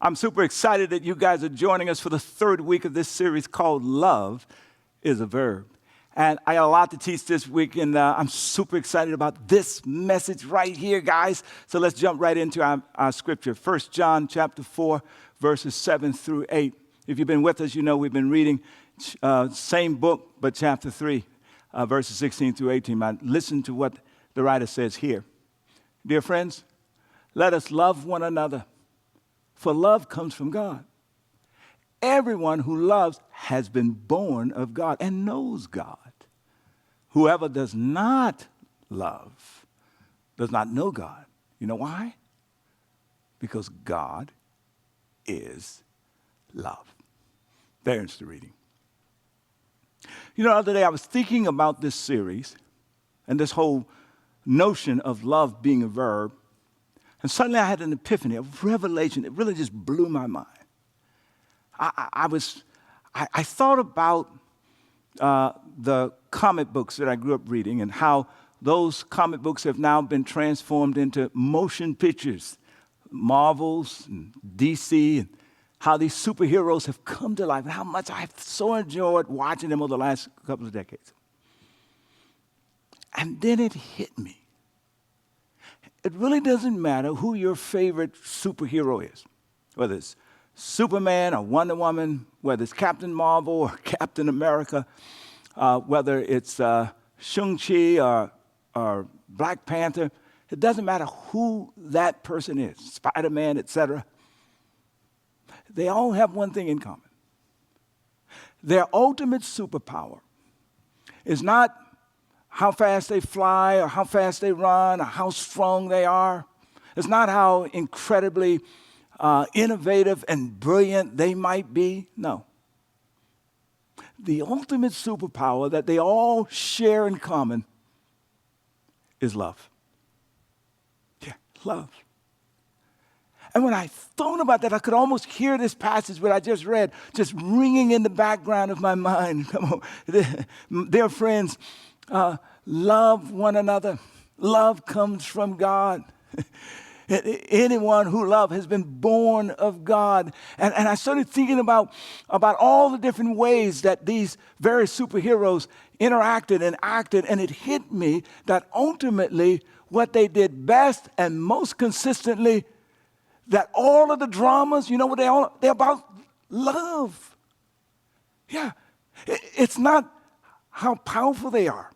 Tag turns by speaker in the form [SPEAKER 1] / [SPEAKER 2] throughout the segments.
[SPEAKER 1] I'm super excited that you guys are joining us for the third week of this series called Love is a Verb. And I got a lot to teach this week, and I'm super excited about this message right here, guys. So let's jump right into our scripture. 1 John chapter 4, verses 7 through 8. If you've been with us, you know we've been reading same book, but chapter 3, verses 16 through 18. Now, listen to what the writer says here. Dear friends, let us love one another, for love comes from God. Everyone who loves has been born of God and knows God. Whoever does not love does not know God. You know why? Because God is love. There's the reading. You know, the other day I was thinking about this series and this whole notion of love being a verb. And suddenly I had an epiphany, a revelation. It really just blew my mind. I thought about the comic books that I grew up reading and how those comic books have now been transformed into motion pictures, Marvels and DC, and how these superheroes have come to life and how much I've so enjoyed watching them over the last couple of decades. And then it hit me. It really doesn't matter who your favorite superhero is, whether it's Superman or Wonder Woman, whether it's Captain Marvel or Captain America, whether it's Shang-Chi or Black Panther. It doesn't matter who that person is, Spider-Man, etc. They all have one thing in common. Their ultimate superpower is not how fast they fly or how fast they run or how strong they are. It's not how incredibly innovative and brilliant they might be. No. The ultimate superpower that they all share in common is love. Yeah, love. And when I thought about that, I could almost hear this passage that I just read just ringing in the background of my mind. Come on, dear friends, love one another. Love comes from God. Anyone who loves has been born of God. And I started thinking about all the different ways that these various superheroes interacted and acted, and it hit me that ultimately what they did best and most consistently, that all of the dramas, you know what they're about? Love. Yeah. It's not how powerful they are,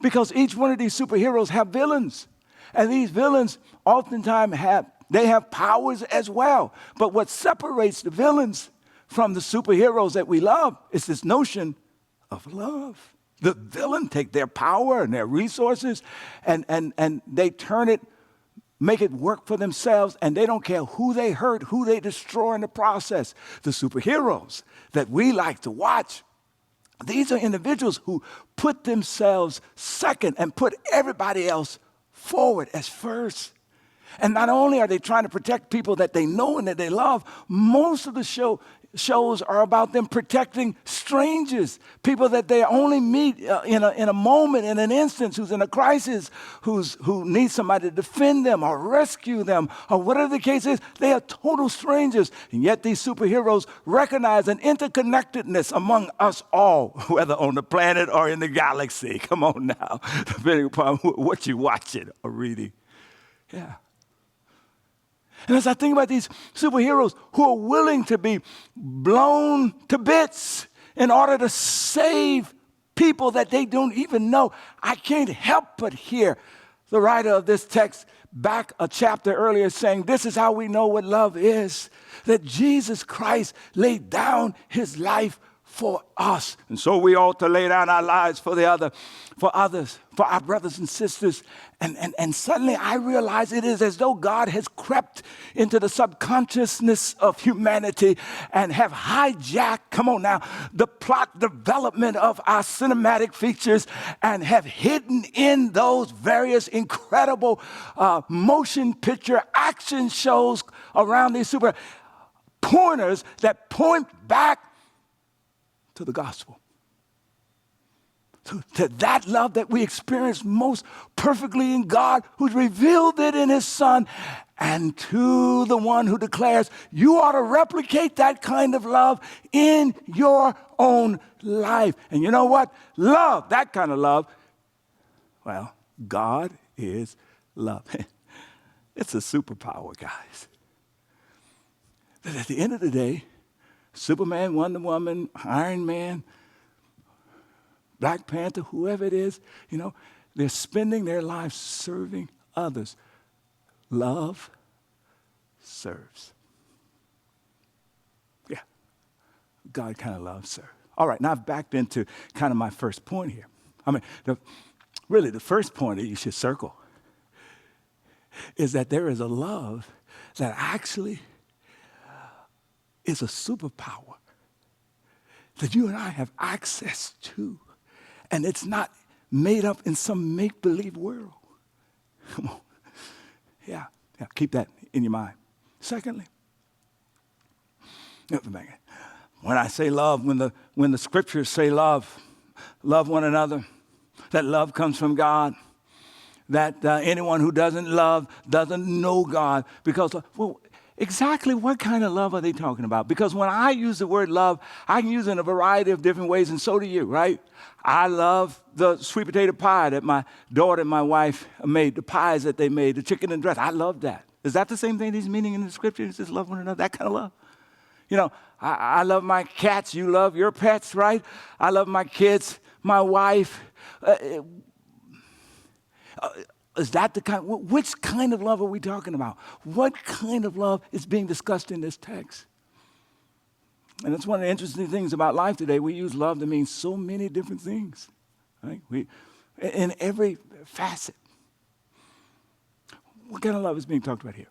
[SPEAKER 1] because each one of these superheroes have villains. And these villains oftentimes have powers as well. But what separates the villains from the superheroes that we love is this notion of love. The villain take their power and their resources and they turn it, make it work for themselves, and they don't care who they hurt, who they destroy in the process. The superheroes that we like to watch, these are individuals who put themselves second and put everybody else forward as first. And not only are they trying to protect people that they know and that they love, most of the shows are about them protecting strangers, people that they only meet in a moment, in an instance, who's in a crisis, who needs somebody to defend them or rescue them, or whatever the case is. They are total strangers. And yet these superheroes recognize an interconnectedness among us all, whether on the planet or in the galaxy. Come on now, depending upon what you're watching or reading. Yeah. And as I think about these superheroes who are willing to be blown to bits in order to save people that they don't even know, I can't help but hear the writer of this text back a chapter earlier saying, this is how we know what love is, that Jesus Christ laid down his life for us. And so we ought to lay down our lives for others, for our brothers and sisters. And suddenly I realize it is as though God has crept into the subconsciousness of humanity and have hijacked, come on now, the plot development of our cinematic features and have hidden in those various incredible motion picture action shows around these super pointers that point back to the gospel. to that love that we experience most perfectly in God, who's revealed it in his Son, and to the one who declares you ought to replicate that kind of love in your own life. And you know what? Love, that kind of love, well, God is love. It's a superpower, guys. That at the end of the day, Superman, Wonder Woman, Iron Man, Black Panther, whoever it is, they're spending their lives serving others. Love serves. Yeah, God kind of loves serve. All right, now I've backed into kind of my first point here. I mean, the first point that you should circle is that there is a love that actually is a superpower that you and I have access to. And it's not made up in some make-believe world. Come on. Yeah, keep that in your mind. Secondly, when I say love, when the scriptures say love one another, that love comes from God, that anyone who doesn't love doesn't know God. Because, exactly what kind of love are they talking about? Because when I use the word love, I can use it in a variety of different ways, and so do you, right? I love the sweet potato pie that my daughter and my wife made, the pies that they made, the chicken and dress. I love that. Is that the same thing he's meaning in the scripture? He says love one another, that kind of love. I love my cats. You love your pets, right? I love my kids, my wife. Is that which kind of love are we talking about? What kind of love is being discussed in this text? And that's one of the interesting things about life today. We use love to mean so many different things, right? In every facet. What kind of love is being talked about here?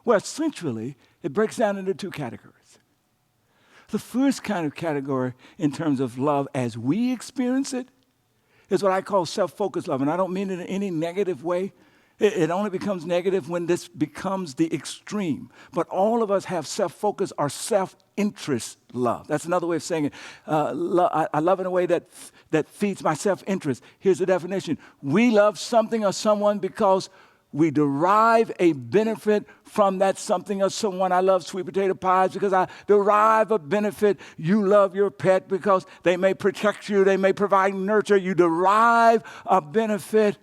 [SPEAKER 1] Well, essentially, it breaks down into two categories. The first kind of category in terms of love as we experience it is what I call self-focused love. And I don't mean it in any negative way. It only becomes negative when this becomes the extreme. But all of us have self-focus or self-interest love. That's another way of saying it. I love in a way that feeds my self-interest. Here's the definition. We love something or someone because we derive a benefit from that something or someone. I love sweet potato pies because I derive a benefit. You love your pet because they may protect you. They may provide nurture. You derive a benefit.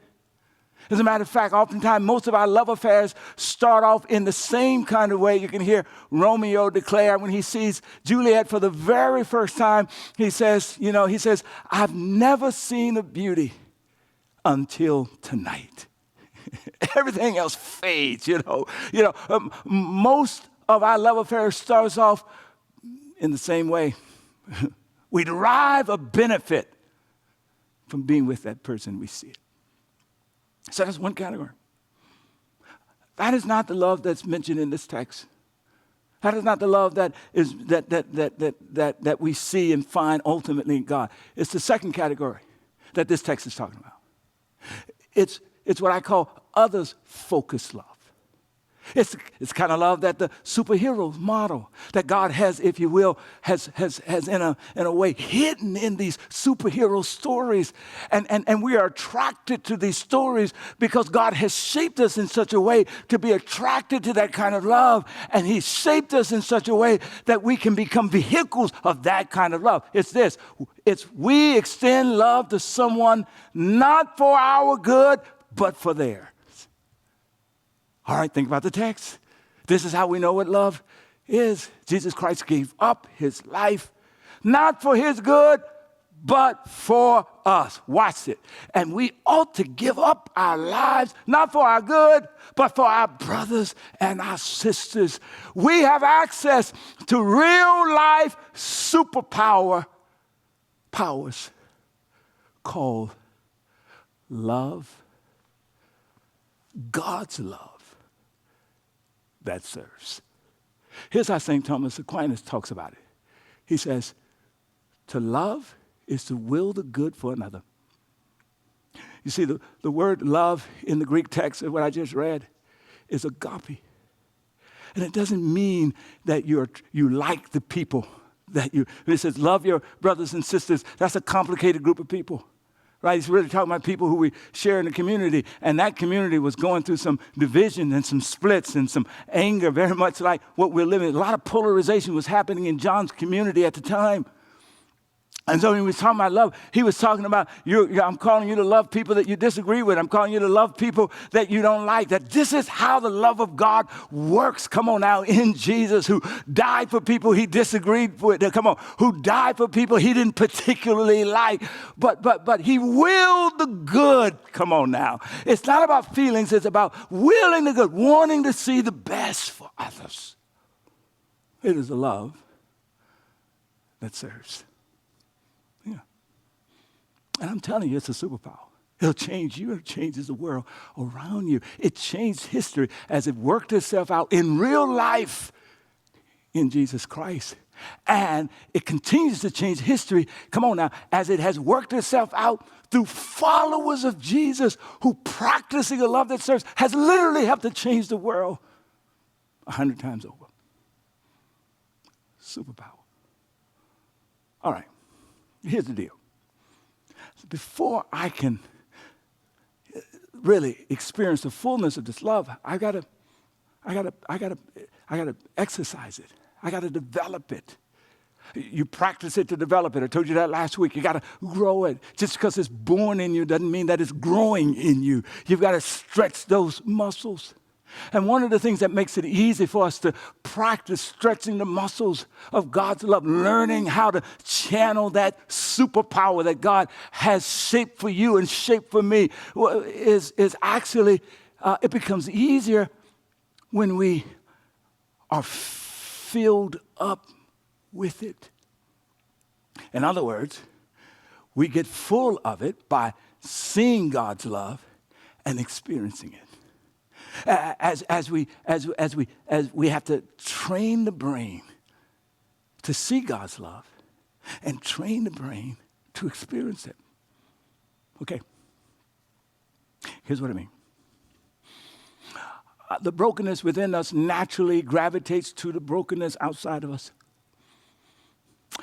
[SPEAKER 1] As a matter of fact, oftentimes most of our love affairs start off in the same kind of way. You can hear Romeo declare when he sees Juliet for the very first time, he says, I've never seen a beauty until tonight. Everything else fades, most of our love affairs starts off in the same way. We derive a benefit from being with that person we see it. So that's one category. That is not the love that's mentioned in this text. That is not the love that we see and find ultimately in God. It's the second category that this text is talking about. It's what I call others-focused love. It's kind of love that the superheroes model, that God has, if you will, has in a way hidden in these superhero stories. And we are attracted to these stories because God has shaped us in such a way to be attracted to that kind of love. And He's shaped us in such a way that we can become vehicles of that kind of love. It's this. It's we extend love to someone not for our good, but for theirs. All right, think about the text. This is how we know what love is. Jesus Christ gave up His life, not for His good, but for us. Watch it. And we ought to give up our lives, not for our good, but for our brothers and our sisters. We have access to real life powers called love, God's love. That serves. Here's how St. Thomas Aquinas talks about it. He says, to love is to will the good for another. You see, the word love in the Greek text of what I just read is agape. And it doesn't mean that you like the people it says, love your brothers and sisters. That's a complicated group of people. Right? He's really talking about people who we share in the community. And that community was going through some division and some splits and some anger, very much like what we're living. A lot of polarization was happening in John's community at the time. And so when he was talking about love, he was talking about, I'm calling you to love people that you disagree with. I'm calling you to love people that you don't like. That this is how the love of God works. Come on now, in Jesus, who died for people he disagreed with. Come on, who died for people he didn't particularly like. But he willed the good. Come on now. It's not about feelings. It's about willing the good, wanting to see the best for others. It is a love that serves. And I'm telling you, it's a superpower. It'll change you. It changes the world around you. It changed history as it worked itself out in real life in Jesus Christ. And it continues to change history, come on now, as it has worked itself out through followers of Jesus who practicing a love that serves has literally helped to change the world 100 times over. Superpower. All right, here's the deal. Before I can really experience the fullness of this love, I gotta exercise it. I gotta develop it. You practice it to develop it. I told you that last week. You gotta grow it. Just because it's born in you doesn't mean that it's growing in you. You've got to stretch those muscles. And one of the things that makes it easy for us to practice stretching the muscles of God's love, learning how to channel that superpower that God has shaped for you and shaped for me, is actually, it becomes easier when we are filled up with it. In other words, we get full of it by seeing God's love and experiencing it. As we have to train the brain to see God's love and train the brain to experience it. Okay. Here's what I mean. The brokenness within us naturally gravitates to the brokenness outside of us.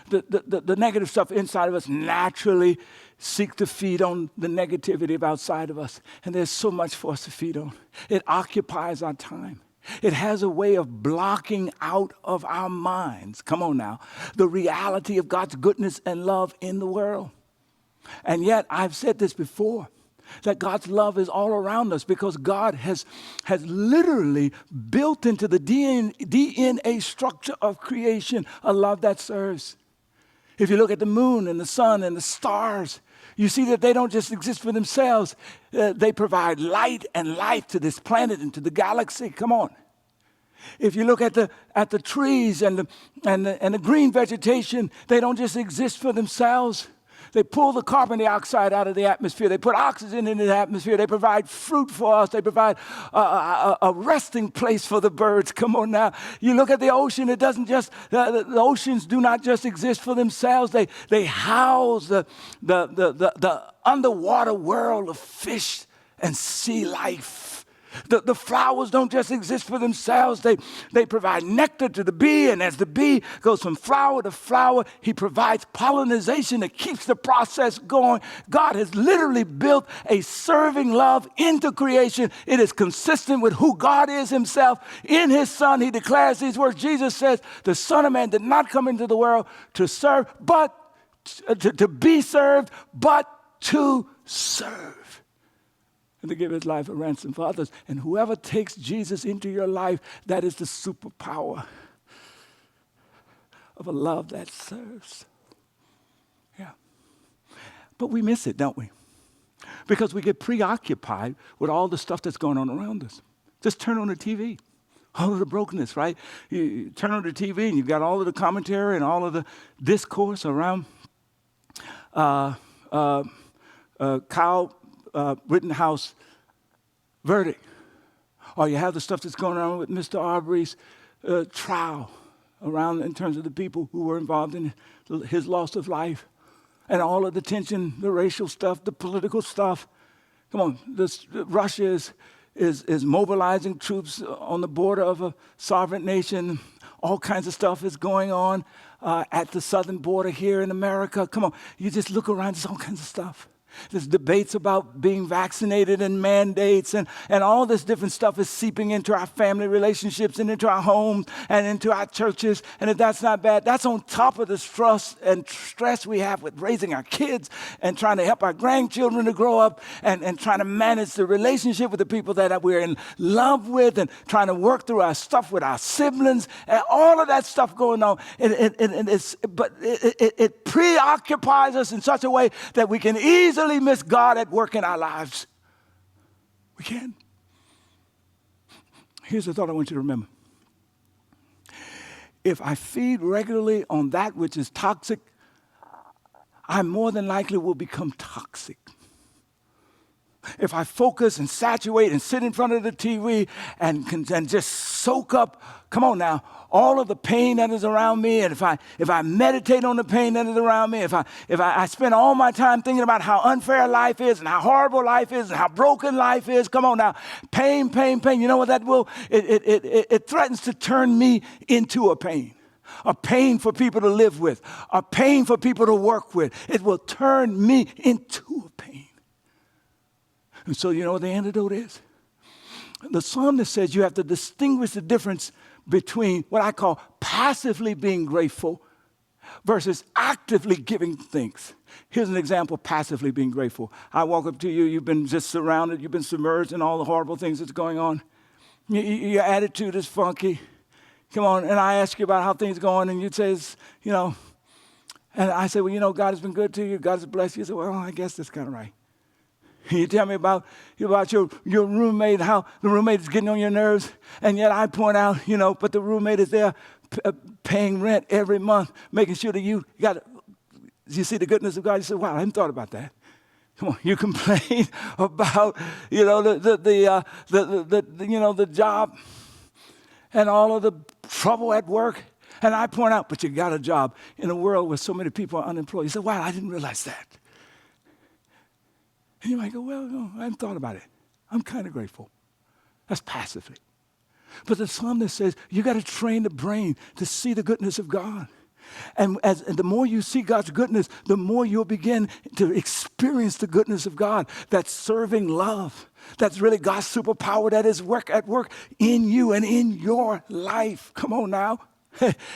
[SPEAKER 1] The negative stuff inside of us naturally seek to feed on the negativity of outside of us. And there's so much for us to feed on. It occupies our time. It has a way of blocking out of our minds, come on now, the reality of God's goodness and love in the world. And yet, I've said this before, that God's love is all around us because God has literally built into the DNA structure of creation a love that serves. If you look at the moon and the sun and the stars, you see that they don't just exist for themselves. They provide light and life to this planet and to the galaxy. Come on. If you look at the trees and the green vegetation, they don't just exist for themselves. They pull the carbon dioxide out of the atmosphere. They put oxygen into the atmosphere. They provide fruit for us. They provide a resting place for the birds. Come on now. You look at the ocean. It doesn't just, the oceans do not just exist for themselves. They house the underwater world of fish and sea life. The flowers don't just exist for themselves. They provide nectar to the bee, and as the bee goes from flower to flower, he provides pollination that keeps the process going. God has literally built a serving love into creation. It is consistent with who God is himself. In his Son, he declares these words. Jesus says, the Son of Man did not come into the world to serve, but to be served, but to serve. And to give his life a ransom for others. And whoever takes Jesus into your life, that is the superpower of a love that serves. Yeah. But we miss it, don't we? Because we get preoccupied with all the stuff that's going on around us. Just turn on the TV. All of the brokenness, right? You turn on the TV and you've got all of the commentary and all of the discourse around Kyle Rittenhouse verdict. Or you have the stuff that's going on with Mr. Arbery's trial around in terms of the people who were involved in his loss of life. And all of the tension, the racial stuff, the political stuff. Come on, Russia is mobilizing troops on the border of a sovereign nation. All kinds of stuff is going on at the southern border here in America. Come on, you just look around, there's all kinds of stuff. There's debates about being vaccinated and mandates and all this different stuff is seeping into our family relationships and into our homes and into our churches. And if that's not bad, that's on top of the stress we have with raising our kids and trying to help our grandchildren to grow up and trying to manage the relationship with the people that we're in love with and trying to work through our stuff with our siblings and all of that stuff going on. It preoccupies us in such a way that we can easily miss God at work in our lives. We can. Here's the thought I want you to remember. If I feed regularly on that which is toxic, I more than likely will become toxic. If I focus and saturate and sit in front of the TV and just soak up, come on now, all of the pain that is around me, and if I meditate on the pain that is around me, if I spend all my time thinking about how unfair life is and how horrible life is and how broken life is, come on now, pain, you know what that will? It threatens to turn me into a pain for people to live with, a pain for people to work with. It will turn me into a pain. And so you know what the antidote is? The psalmist says you have to distinguish the difference between what I call passively being grateful versus actively giving thanks. Here's an example of passively being grateful. I walk up to you, you've been just surrounded, you've been submerged in all the horrible things that's going on. Your attitude is funky. Come on, and I ask you about how things are going, and you say, you know, and I say, well, you know, God has been good to you, God has blessed you. You say, well, I guess that's kind of right. You tell me about your roommate, how the roommate is getting on your nerves, and yet I point out, you know, but the roommate is there paying rent every month, making sure that you see the goodness of God. You say, wow, I hadn't thought about that. Come on, you complain about, you know, the job and all of the trouble at work, and I point out, but you got a job in a world where so many people are unemployed. You say, wow, I didn't realize that. And you might go, well, no, I haven't thought about it. I'm kind of grateful. That's passively. But the psalmist says, you got to train the brain to see the goodness of God. And the more you see God's goodness, the more you'll begin to experience the goodness of God. That's serving love. That's really God's superpower that is at work in you and in your life. Come on now.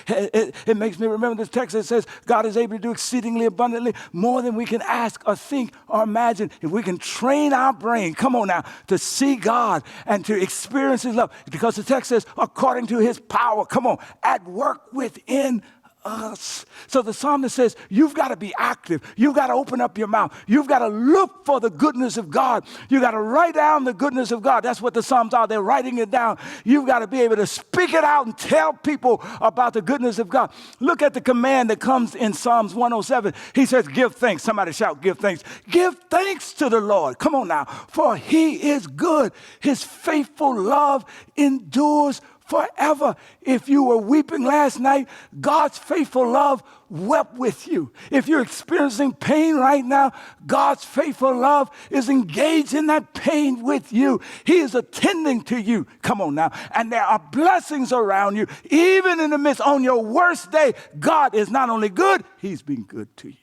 [SPEAKER 1] It makes me remember this text that says God is able to do exceedingly abundantly more than we can ask or think or imagine. If we can train our brain, come on now, to see God and to experience his love. Because the text says, according to his power, come on, at work within us. So the psalmist says, you've got to be active. You've got to open up your mouth. You've got to look for the goodness of God. You've got to write down the goodness of God. That's what the Psalms are. They're writing it down. You've got to be able to speak it out and tell people about the goodness of God. Look at the command that comes in Psalms 107. He says, give thanks. Somebody shout, give thanks. Give thanks to the Lord. Come on now. For he is good. His faithful love endures forever. If you were weeping last night, God's faithful love wept with you. If you're experiencing pain right now, God's faithful love is engaged in that pain with you. He is attending to you. Come on now. And there are blessings around you. Even in the midst, on your worst day, God is not only good, he's been good to you.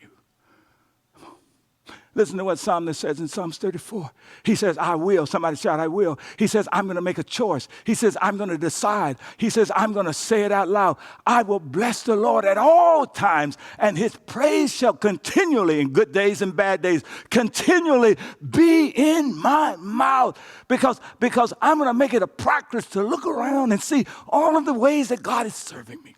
[SPEAKER 1] Listen to what Psalmist says in Psalms 34. He says, I will. Somebody shout, I will. He says, I'm going to make a choice. He says, I'm going to decide. He says, I'm going to say it out loud. I will bless the Lord at all times, and his praise shall continually, in good days and bad days, continually be in my mouth. Because I'm going to make it a practice to look around and see all of the ways that God is serving me.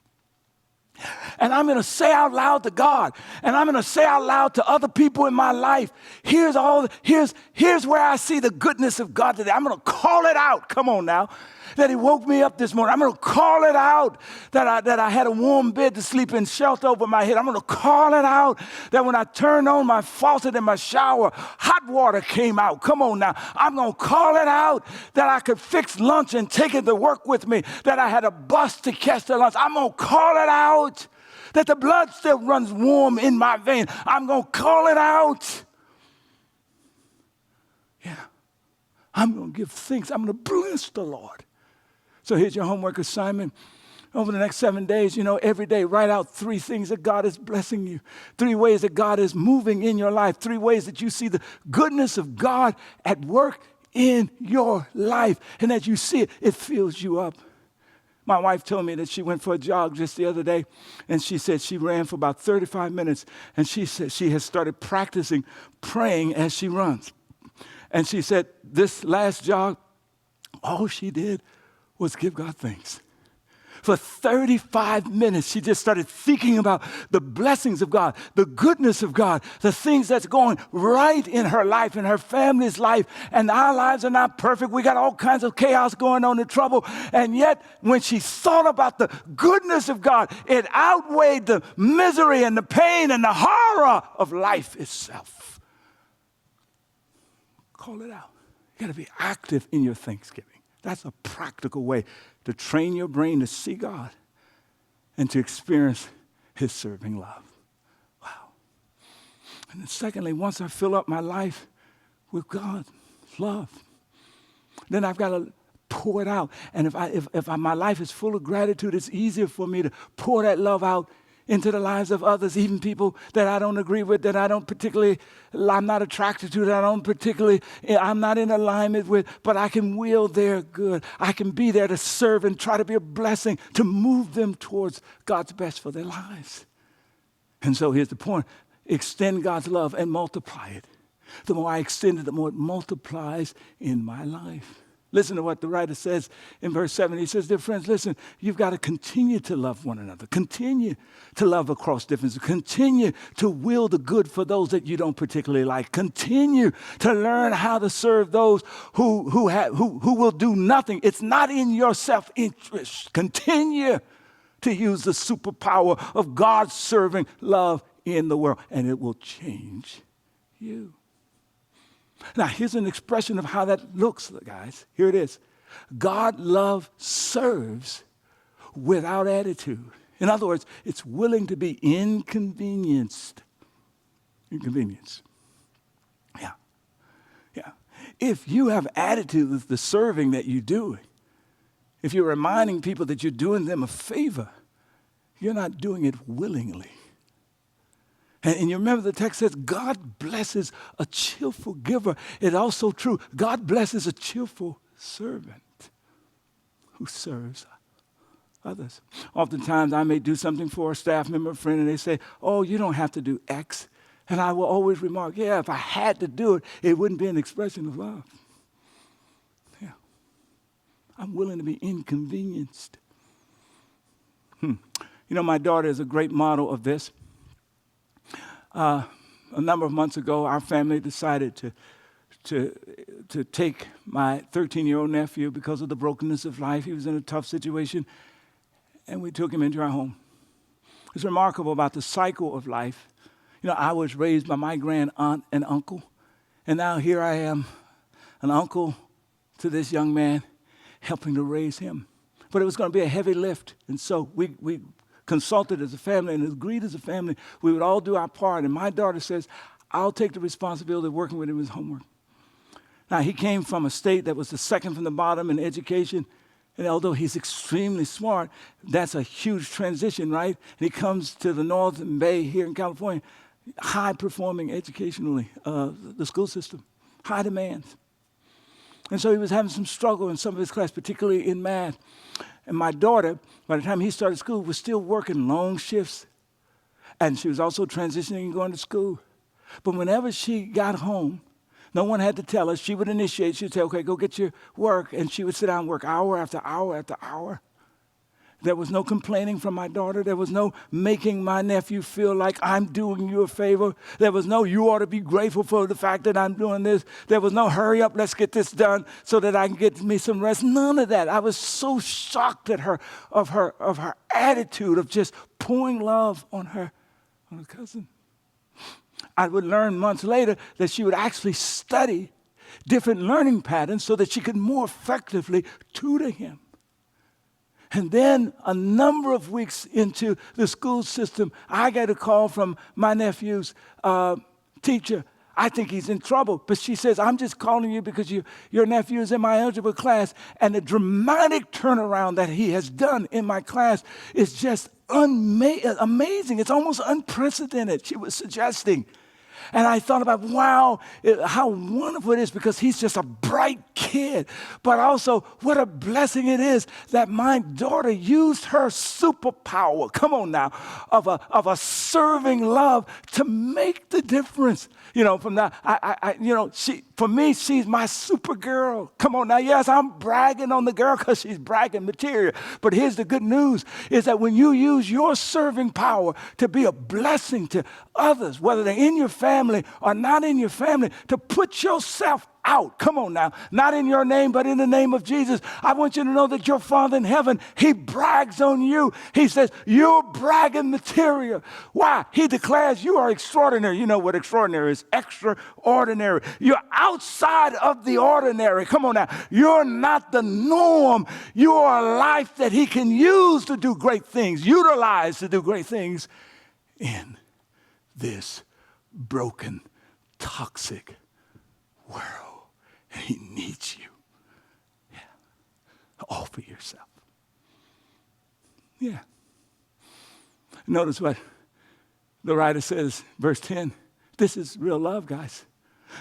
[SPEAKER 1] And I'm going to say out loud to God, and I'm going to say out loud to other people in my life, here's where I see the goodness of God today. I'm going to call it out. Come on now. That he woke me up this morning. I'm going to call it out that I had a warm bed to sleep in, shelter over my head. I'm going to call it out that when I turned on my faucet in my shower, hot water came out. Come on now. I'm going to call it out that I could fix lunch and take it to work with me, that I had a bus to catch the lunch. I'm going to call it out that the blood still runs warm in my vein. I'm going to call it out. Yeah. I'm going to give thanks. I'm going to bless the Lord. So here's your homework assignment. over the next 7 days, every day, write out 3 things that God is blessing you, 3 ways that God is moving in your life, 3 ways that you see the goodness of God at work in your life. And as you see it, it fills you up. My wife told me that she went for a jog just the other day, and she said she ran for about 35 minutes, and she said she has started practicing praying as she runs. And she said this last jog, all she did was give God thanks. For 35 minutes, she just started thinking about the blessings of God, the goodness of God, the things that's going right in her life, in her family's life. And our lives are not perfect. We got all kinds of chaos going on and trouble. And yet, when she thought about the goodness of God, it outweighed the misery and the pain and the horror of life itself. Call it out. You got to be active in your thanksgiving. That's a practical way to train your brain to see God and to experience his serving love. Wow. And then secondly, once I fill up my life with God's love, then I've got to pour it out. And if my life is full of gratitude, it's easier for me to pour that love out into the lives of others, even people that I don't agree with, that I'm not attracted to, I'm not in alignment with, but I can will their good. I can be there to serve and try to be a blessing, to move them towards God's best for their lives. And so here's the point. Extend God's love and multiply it. The more I extend it, the more it multiplies in my life. Listen to what the writer says in verse 7. He says, dear friends, listen, you've got to continue to love one another. Continue to love across differences. Continue to will the good for those that you don't particularly like. Continue to learn how to serve those who will do nothing. It's not in your self-interest. Continue to use the superpower of God's serving love in the world, and it will change you. Now, here's an expression of how that looks, guys. Here it is. God love serves without attitude. In other words, it's willing to be inconvenienced. Inconvenienced. Yeah. Yeah. If you have attitude with the serving that you do, if you're reminding people that you're doing them a favor, you're not doing it willingly. And you remember the text says, God blesses a cheerful giver. It's also true. God blesses a cheerful servant who serves others. Oftentimes, I may do something for a staff member, a friend, and they say, oh, you don't have to do X. And I will always remark, yeah, if I had to do it, it wouldn't be an expression of love. Yeah. I'm willing to be inconvenienced. My daughter is a great model of this. A number of months ago, our family decided to take my 13-year-old nephew because of the brokenness of life. He was in a tough situation, and we took him into our home. It's remarkable about the cycle of life. I was raised by my grand aunt and uncle, and now here I am, an uncle to this young man, helping to raise him. But it was going to be a heavy lift, and so we consulted as a family and agreed as a family we would all do our part. And my daughter says, I'll take the responsibility of working with him with his homework. Now, he came from a state that was the second from the bottom in education. And although he's extremely smart, that's a huge transition, right? And he comes to the Northern Bay here in California, high-performing educationally, the school system, high demands. And so he was having some struggle in some of his class, particularly in math. And my daughter, by the time he started school, was still working long shifts. And she was also transitioning and going to school. But whenever she got home, no one had to tell her. She would initiate. She'd say, okay, go get your work. And she would sit down and work hour after hour after hour. There was no complaining from my daughter. There was no making my nephew feel like I'm doing you a favor. There was no, you ought to be grateful for the fact that I'm doing this. There was no, hurry up, let's get this done so that I can get me some rest. None of that. I was so shocked at her, of her attitude of just pouring love on her cousin. I would learn months later that she would actually study different learning patterns so that she could more effectively tutor him. And then a number of weeks into the school system, I got a call from my nephew's teacher. I think he's in trouble. But she says, I'm just calling you because your nephew is in my algebra class. And the dramatic turnaround that he has done in my class is just amazing. It's almost unprecedented, she was suggesting. And I thought about, wow, how wonderful it is because he's just a bright kid. But also, what a blessing it is that my daughter used her superpower, come on now, of a serving love to make the difference. From that, for me, she's my super girl. Come on now, yes, I'm bragging on the girl because she's bragging material. But here's the good news, is that when you use your serving power to be a blessing to others, whether they're in your family or not in your family, to put yourself out. Come on now. Not in your name, but in the name of Jesus. I want you to know that your Father in heaven, he brags on you. He says, you're bragging material. Why? He declares you are extraordinary. You know what extraordinary is? Extraordinary. You're outside of the ordinary. Come on now. You're not the norm. You are a life that he can use to do great things, utilize to do great things in this broken, toxic world. And he needs you. Yeah. All for yourself. Yeah. Notice what the writer says, verse 10. This is real love, guys.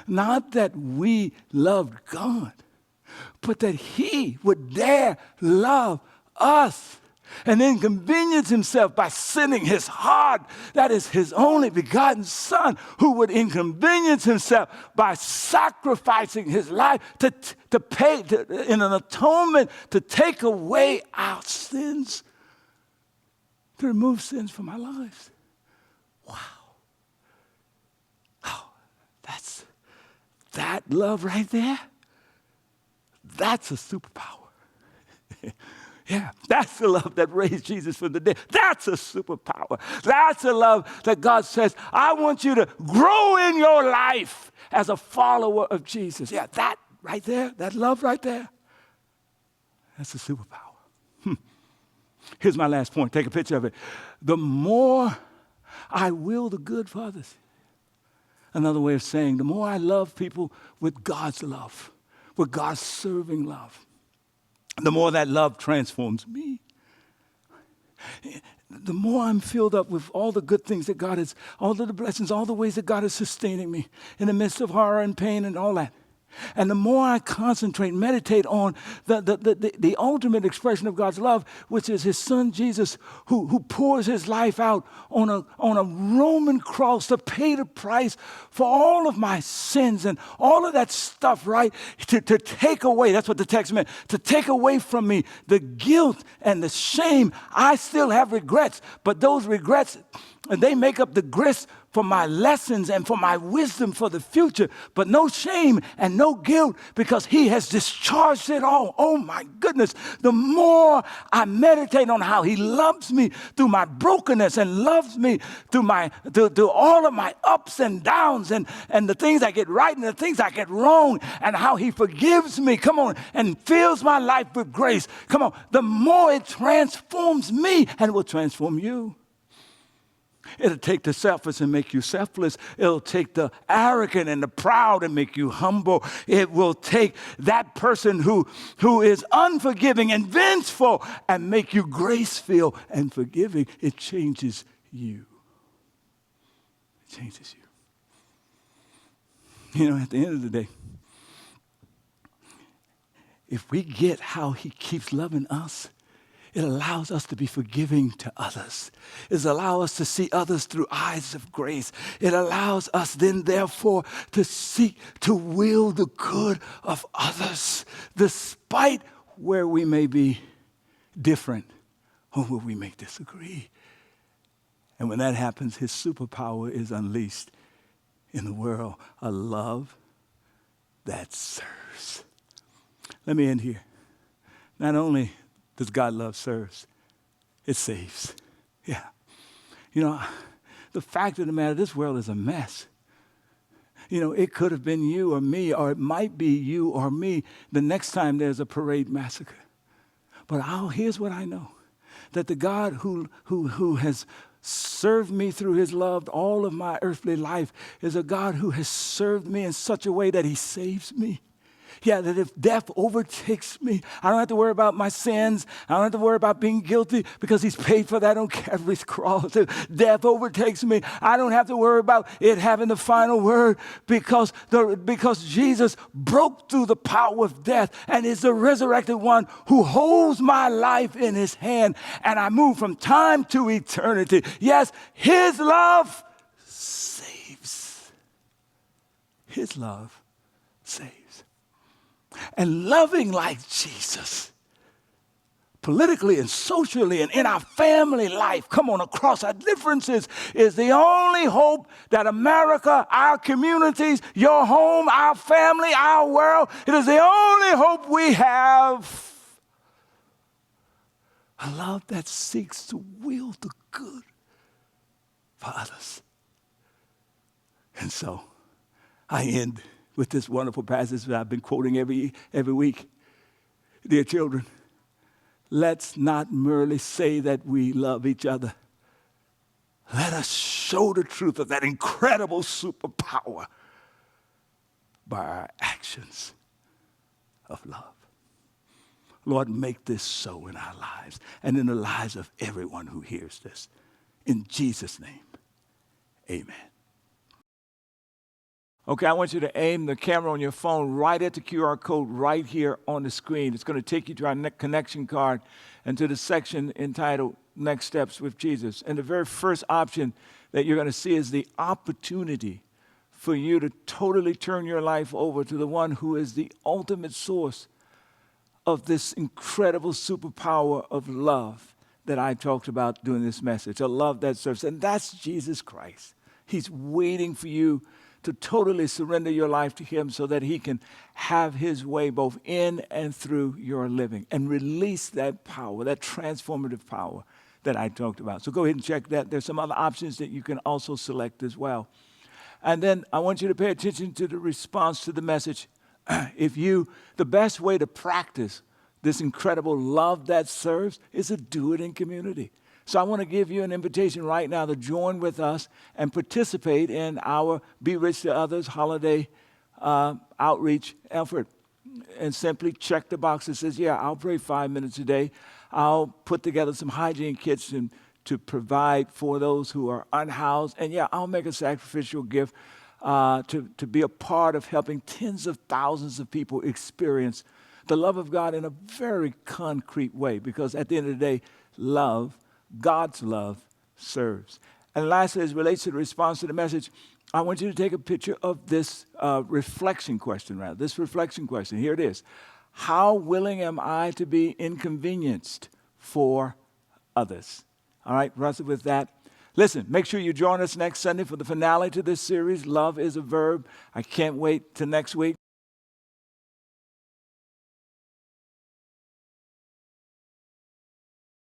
[SPEAKER 1] Not that we loved God, but that he would dare love us and inconvenience himself by sending his heart, that is his only begotten son, who would inconvenience himself by sacrificing his life to pay in an atonement to take away our sins, to remove sins from our lives. Wow. Oh, that's that love right there. That's a superpower. Yeah, that's the love that raised Jesus from the dead. That's a superpower. That's a love that God says, I want you to grow in your life as a follower of Jesus. Yeah, that right there, that love right there, that's a superpower. Here's my last point. Take a picture of it. The more I will the good for others. Another way of saying, the more I love people with God's love, with God's serving love, the more that love transforms me. The more I'm filled up with all the good things that God has, all of the blessings, all the ways that God is sustaining me in the midst of horror and pain and all that. And the more I concentrate, meditate on the ultimate expression of God's love, which is his son Jesus, who pours his life out on a Roman cross to pay the price for all of my sins and all of that stuff, right? To take away, that's what the text meant, to take away from me the guilt and the shame. I still have regrets, but those regrets, they make up the grist for my lessons and for my wisdom for the future, but no shame and no guilt because he has discharged it all. Oh my goodness. The more I meditate on how he loves me through my brokenness and loves me through all of my ups and downs and the things I get right and the things I get wrong and how he forgives me, come on, and fills my life with grace. Come on, the more it transforms me and it will transform you. It'll take the selfish and make you selfless. It'll take the arrogant and the proud and make you humble. It will take that person who is unforgiving and vengeful and make you grace-filled and forgiving. It changes you. It changes you. You know, at the end of the day, if we get how he keeps loving us, it allows us to be forgiving to others. It allows us to see others through eyes of grace. It allows us then, therefore, to seek to will the good of others, despite where we may be different or where we may disagree. And when that happens, his superpower is unleashed in the world, a love that serves. Let me end here. Not only does God love serves, it saves. Yeah. You know, the fact of the matter, this world is a mess. You know, it could have been you or me, or it might be you or me the next time there's a parade massacre. But here's what I know, that the God who has served me through his love all of my earthly life is a God who has served me in such a way that he saves me. Yeah, that if death overtakes me, I don't have to worry about my sins. I don't have to worry about being guilty because he's paid for that on Calvary's cross. If death overtakes me, I don't have to worry about it having the final word because Jesus broke through the power of death and is the resurrected one who holds my life in his hand. And I move from time to eternity. Yes, his love saves. His love saves. And loving like Jesus, politically and socially and in our family life, come on, across our differences, is the only hope that America, our communities, your home, our family, our world, it is the only hope we have. A love that seeks to will the good for others. And so I end with this wonderful passage that I've been quoting every week. Dear children, let's not merely say that we love each other. Let us show the truth of that incredible superpower by our actions of love. Lord, make this so in our lives and in the lives of everyone who hears this. In Jesus' name, amen. Okay, I want you to aim the camera on your phone right at the QR code right here on the screen. It's going to take you to our connection card and to the section entitled Next Steps with Jesus. And the very first option that you're going to see is the opportunity for you to totally turn your life over to the one who is the ultimate source of this incredible superpower of love that I talked about during this message, a love that serves. And that's Jesus Christ. He's waiting for you to totally surrender your life to him so that he can have his way both in and through your living and release that power, that transformative power that I talked about. So go ahead and check that. There's some other options that you can also select as well. And then I want you to pay attention to the response to the message. The best way to practice this incredible love that serves is to do it in community. So I want to give you an invitation right now to join with us and participate in our Be Rich to Others holiday outreach effort. And simply check the box that says, yeah, I'll pray 5 minutes a day. I'll put together some hygiene kits to provide for those who are unhoused. And yeah, I'll make a sacrificial gift to be a part of helping tens of thousands of people experience the love of God in a very concrete way. Because at the end of the day, God's love serves. And lastly, as it relates to the response to the message, I want you to take a picture of this reflection question. Here it is. How willing am I to be inconvenienced for others? All right, wrestle with that. Listen, make sure you join us next Sunday for the finale to this series, Love is a Verb. I can't wait till next week.